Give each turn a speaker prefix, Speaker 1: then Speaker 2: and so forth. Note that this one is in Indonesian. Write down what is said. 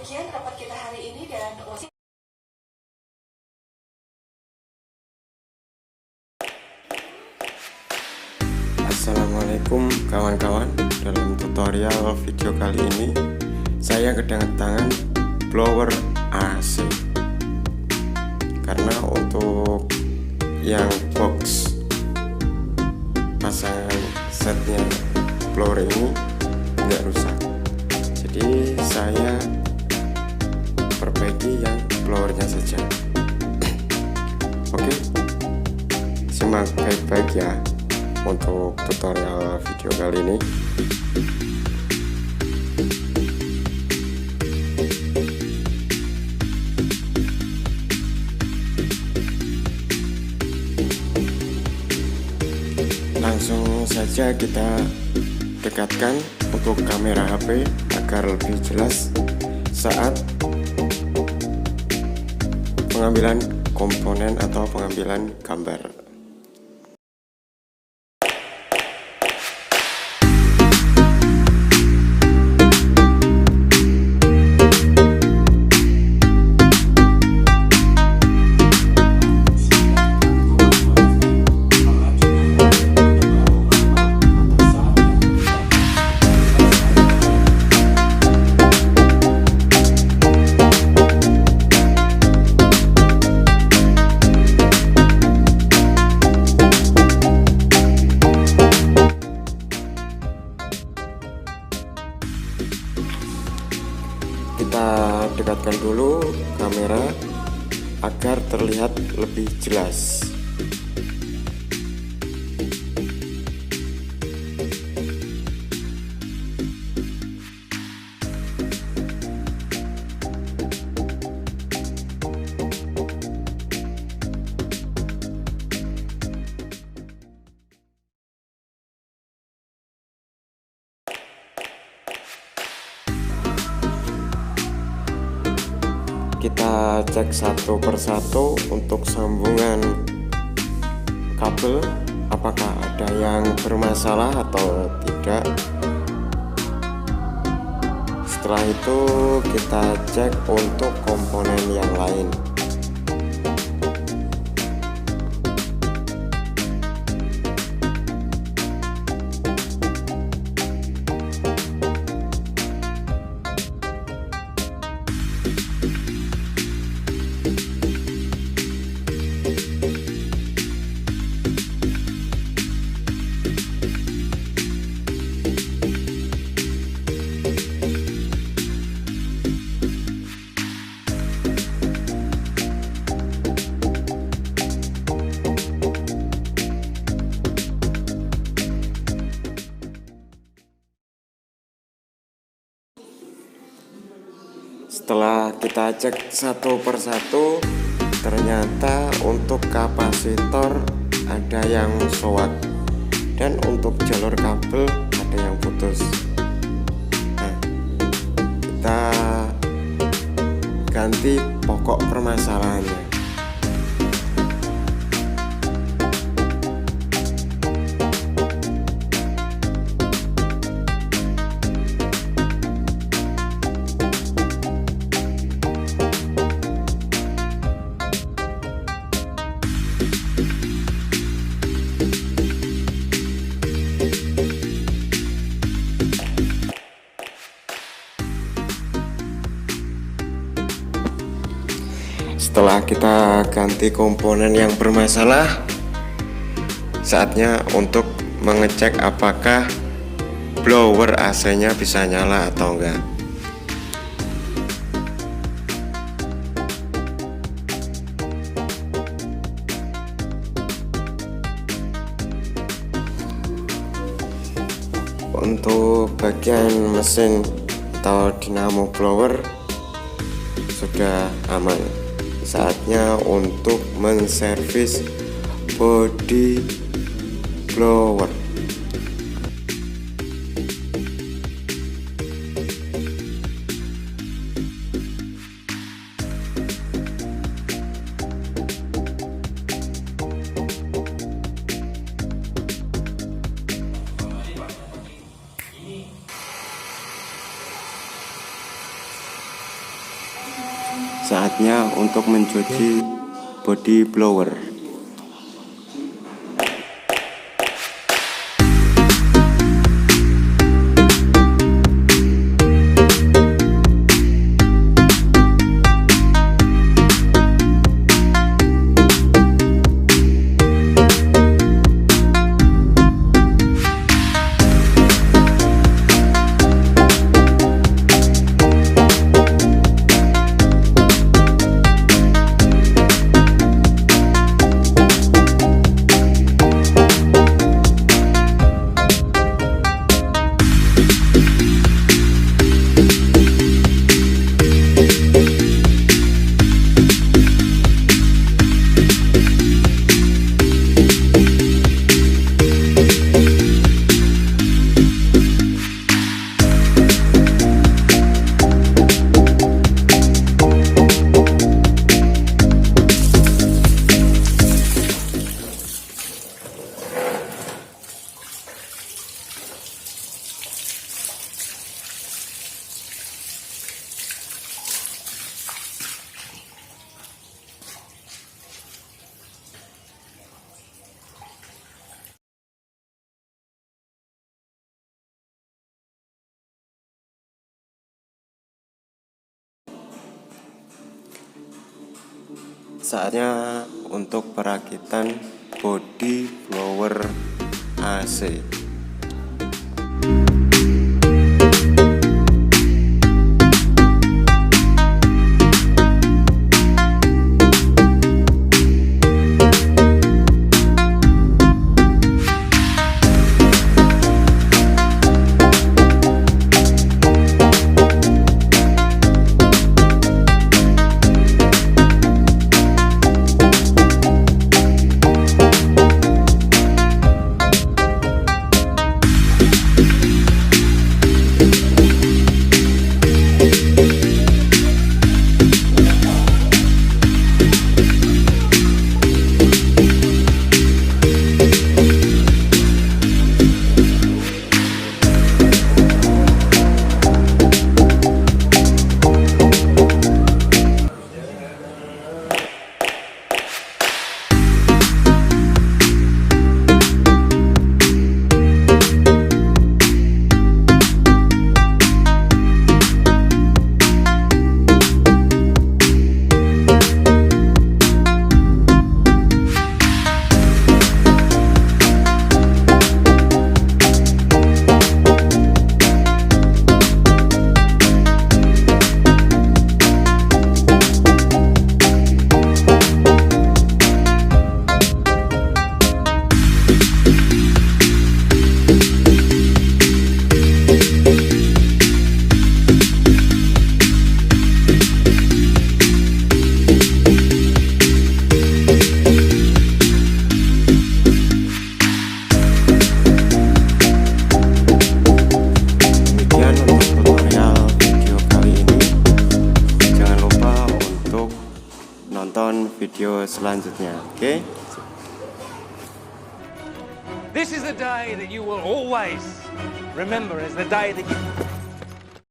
Speaker 1: demikian rapat kita hari ini dan
Speaker 2: Assalamualaikum kawan-kawan. Dalam tutorial video kali ini saya kedatangan blower AC, karena untuk yang box pasangan setnya blower ini nggak rusak, jadi saya perbaiki yang blowernya saja. Oke, simak baik-baik ya untuk tutorial video kali ini. Langsung saja kita dekatkan untuk kamera HP agar lebih jelas saat pengambilan komponen atau pengambilan gambar. Kita dekatkan dulu kamera agar terlihat lebih jelas. Kita cek satu persatu untuk sambungan kabel, apakah ada yang bermasalah atau tidak. Setelah itu kita cek untuk komponen yang lain. Setelah kita cek satu persatu, ternyata untuk kapasitor ada yang short dan untuk jalur kabel ada yang putus. Nah, kita ganti pokok permasalahannya. Setelah kita ganti komponen yang bermasalah, saatnya untuk mengecek apakah blower AC-nya bisa nyala atau enggak. Untuk bagian mesin atau dinamo blower sudah aman. Saatnya untuk menservis bodi blower. Saatnya untuk mencuci body blower. Saatnya untuk perakitan body blower AC. Nonton video selanjutnya, oke?
Speaker 3: This is the day that you will always remember as the day that you